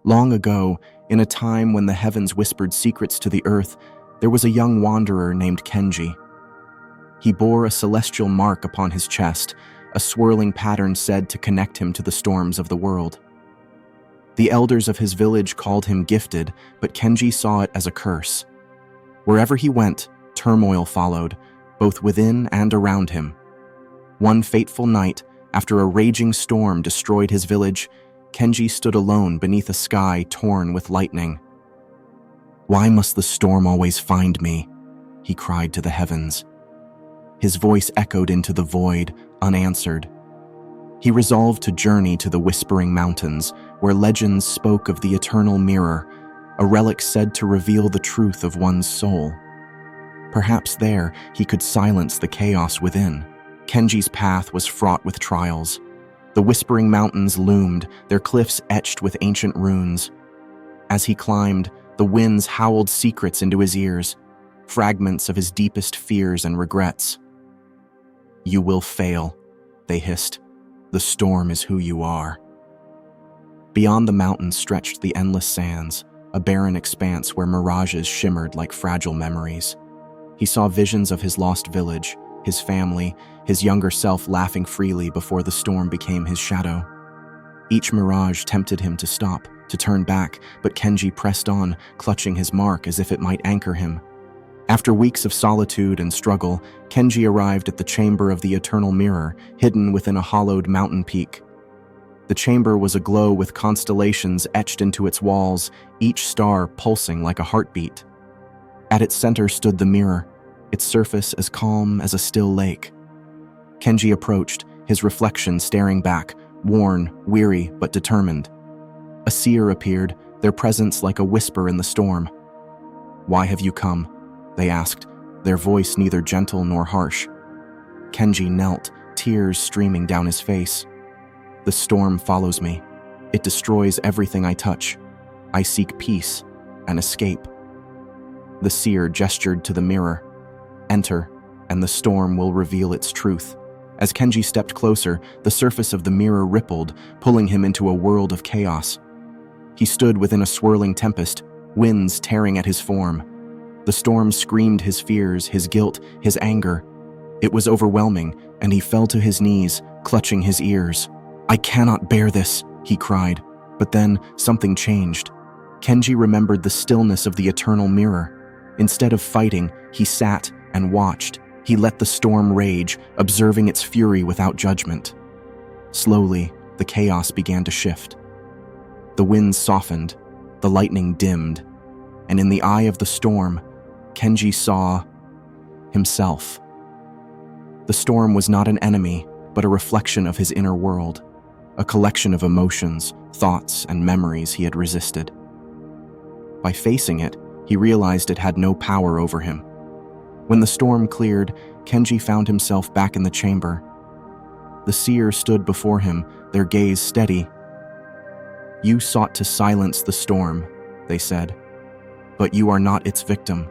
Long ago, in a time when the heavens whispered secrets to the earth, there was a young wanderer named Kenji. He bore a celestial mark upon his chest, a swirling pattern said to connect him to the storms of the world. The elders of his village called him gifted, but Kenji saw it as a curse. Wherever he went, turmoil followed, both within and around him. One fateful night, after a raging storm destroyed his village, Kenji stood alone beneath a sky torn with lightning. "Why must the storm always find me?" he cried to the heavens. His voice echoed into the void, unanswered. He resolved to journey to the Whispering Mountains, where legends spoke of the eternal mirror, a relic said to reveal the truth of one's soul. Perhaps there he could silence the chaos within. Kenji's path was fraught with trials. The Whispering Mountains loomed, their cliffs etched with ancient runes. As he climbed, the winds howled secrets into his ears, fragments of his deepest fears and regrets. "You will fail," they hissed. "The storm is who you are." Beyond the mountains stretched the endless sands, a barren expanse where mirages shimmered like fragile memories. He saw visions of his lost village, his family, his younger self laughing freely before the storm became his shadow. Each mirage tempted him to stop, to turn back, but Kenji pressed on, clutching his mark as if it might anchor him. After weeks of solitude and struggle, Kenji arrived at the chamber of the eternal mirror, hidden within a hollowed mountain peak. The chamber was aglow with constellations etched into its walls, each star pulsing like a heartbeat. At its center stood the mirror, its surface as calm as a still lake. Kenji approached, his reflection staring back, worn, weary, but determined. A seer appeared, their presence like a whisper in the storm. "Why have you come?" they asked, their voice neither gentle nor harsh. Kenji knelt, tears streaming down his face. "The storm follows me. It destroys everything I touch. I seek peace, and escape." The seer gestured to the mirror. "Enter, and the storm will reveal its truth." As Kenji stepped closer, the surface of the mirror rippled, pulling him into a world of chaos. He stood within a swirling tempest, winds tearing at his form. The storm screamed his fears, his guilt, his anger. It was overwhelming, and he fell to his knees, clutching his ears. "I cannot bear this," he cried. But then, something changed. Kenji remembered the stillness of the eternal mirror. Instead of fighting, he sat and watched. He let the storm rage, observing its fury without judgment. Slowly, the chaos began to shift. The winds softened, the lightning dimmed, and in the eye of the storm, Kenji saw himself. The storm was not an enemy, but a reflection of his inner world, a collection of emotions, thoughts, and memories he had resisted. By facing it, he realized it had no power over him. When the storm cleared, Kenji found himself back in the chamber. The seer stood before him, their gaze steady. "You sought to silence the storm," they said, "but you are not its victim.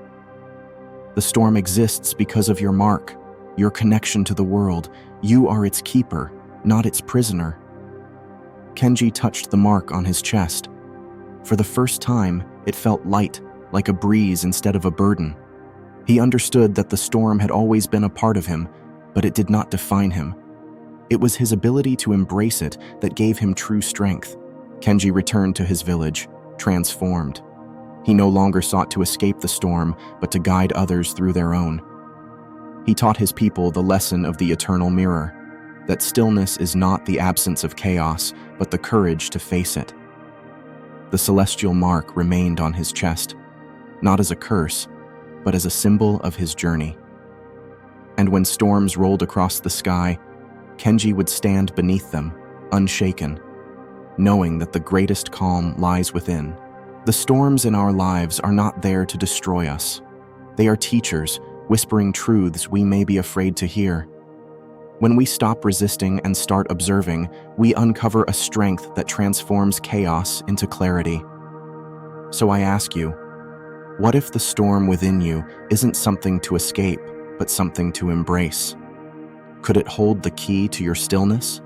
The storm exists because of your mark, your connection to the world. You are its keeper, not its prisoner." Kenji touched the mark on his chest. For the first time, it felt light, like a breeze instead of a burden. He understood that the storm had always been a part of him, but it did not define him. It was his ability to embrace it that gave him true strength. Kenji returned to his village, transformed. He no longer sought to escape the storm, but to guide others through their own. He taught his people the lesson of the eternal mirror, that stillness is not the absence of chaos, but the courage to face it. The celestial mark remained on his chest, not as a curse, but as a symbol of his journey. And when storms rolled across the sky, Kenji would stand beneath them, unshaken, knowing that the greatest calm lies within. The storms in our lives are not there to destroy us. They are teachers, whispering truths we may be afraid to hear. When we stop resisting and start observing, we uncover a strength that transforms chaos into clarity. So I ask you, what if the storm within you isn't something to escape, but something to embrace? Could it hold the key to your stillness?